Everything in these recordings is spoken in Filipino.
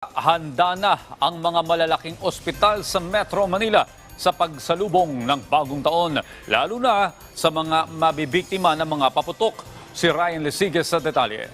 Handa na ang mga malalaking ospital sa Metro Manila sa pagsalubong ng bagong taon, lalo na sa mga mabibiktima ng mga paputok. Si Ryan Lesigas sa detalye.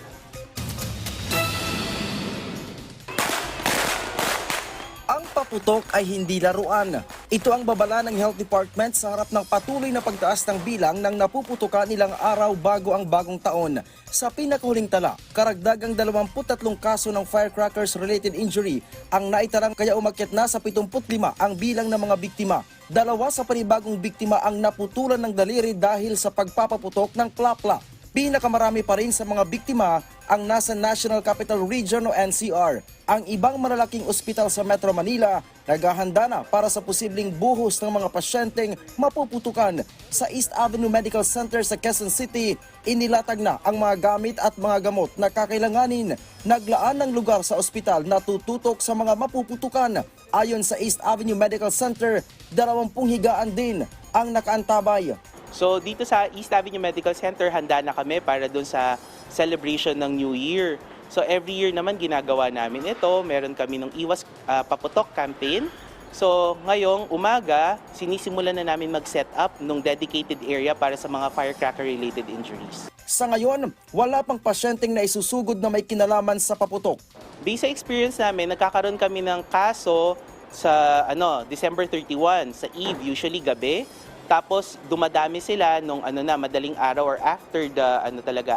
Ang paputok ay hindi laruan. Ito ang babala ng Health Department sa harap ng patuloy na pagtaas ng bilang ng napuputukan nilang araw bago ang bagong taon. Sa pinakahuling tala, karagdagang 23 kaso ng firecrackers-related injury ang naitarang kaya umakyat na sa 75 ang bilang ng mga biktima. 2 sa panibagong biktima ang naputulan ng daliri dahil sa pagpapaputok ng plapla. Pinakamarami pa rin sa mga biktima ang nasa National Capital Region o NCR. Ang ibang malalaking ospital sa Metro Manila naghahanda na para sa posibleng buhos ng mga pasyenteng mapuputukan. Sa East Avenue Medical Center sa Quezon City, inilatag na ang mga gamit at mga gamot na kakailanganin. Naglaan ng lugar sa ospital na tututok sa mga mapuputukan. Ayon sa East Avenue Medical Center, 20 higaan din ang nakaantabay. So dito sa East Avenue Medical Center, handa na kami para doon sa celebration ng New Year. So every year naman ginagawa namin ito. Meron kami ng Iwas Paputok campaign. So ngayong umaga, sinisimulan na namin mag-set up ng dedicated area para sa mga firecracker-related injuries. Sa ngayon, wala pang pasyenteng na isusugod na may kinalaman sa paputok. Based sa experience namin, nagkakaroon kami ng kaso sa December 31, sa Eve, usually gabi. Tapos dumadami sila nung madaling araw or after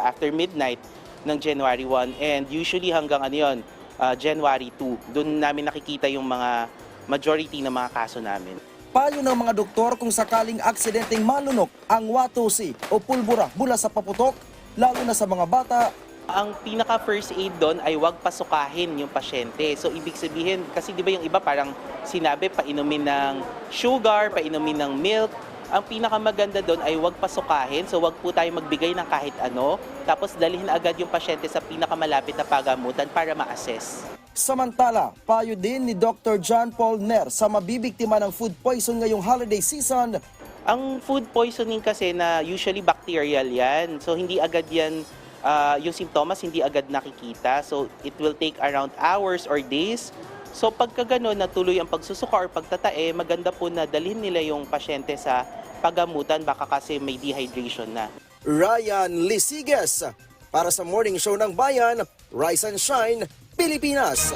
after midnight ng January 1, and usually hanggang January 2. Doon namin nakikita yung mga majority ng mga kaso namin. Payo ng mga doktor kung sakaling aksidenteng malunok ang watusi o pulbura mula sa paputok, lalo na sa mga bata. Ang pinaka first aid doon ay huwag pasukahin yung pasyente. So ibig sabihin, kasi di ba yung iba parang sinabi painumin ng sugar, painumin ng milk. Ang pinakamaganda doon ay huwag pasukahin. So huwag po tayo magbigay ng kahit ano. Tapos dalhin agad yung pasyente sa pinakamalapit na pagamutan para ma-assess. Samantala, payo din ni Dr. John Paul Ner sa mabibiktima ng food poison ngayong holiday season. Ang food poisoning kasi na usually bacterial yan. So hindi agad yan, yung simptomas hindi agad nakikita. So it will take around hours or days. So pagka gano'n natuloy ang pagsusuka or pagtatae, maganda po na dalhin nila yung pasyente sa pagamutan, baka kasi may dehydration na. Ryan Lesigas para sa Morning Show ng Bayan, Rise and Shine, Pilipinas.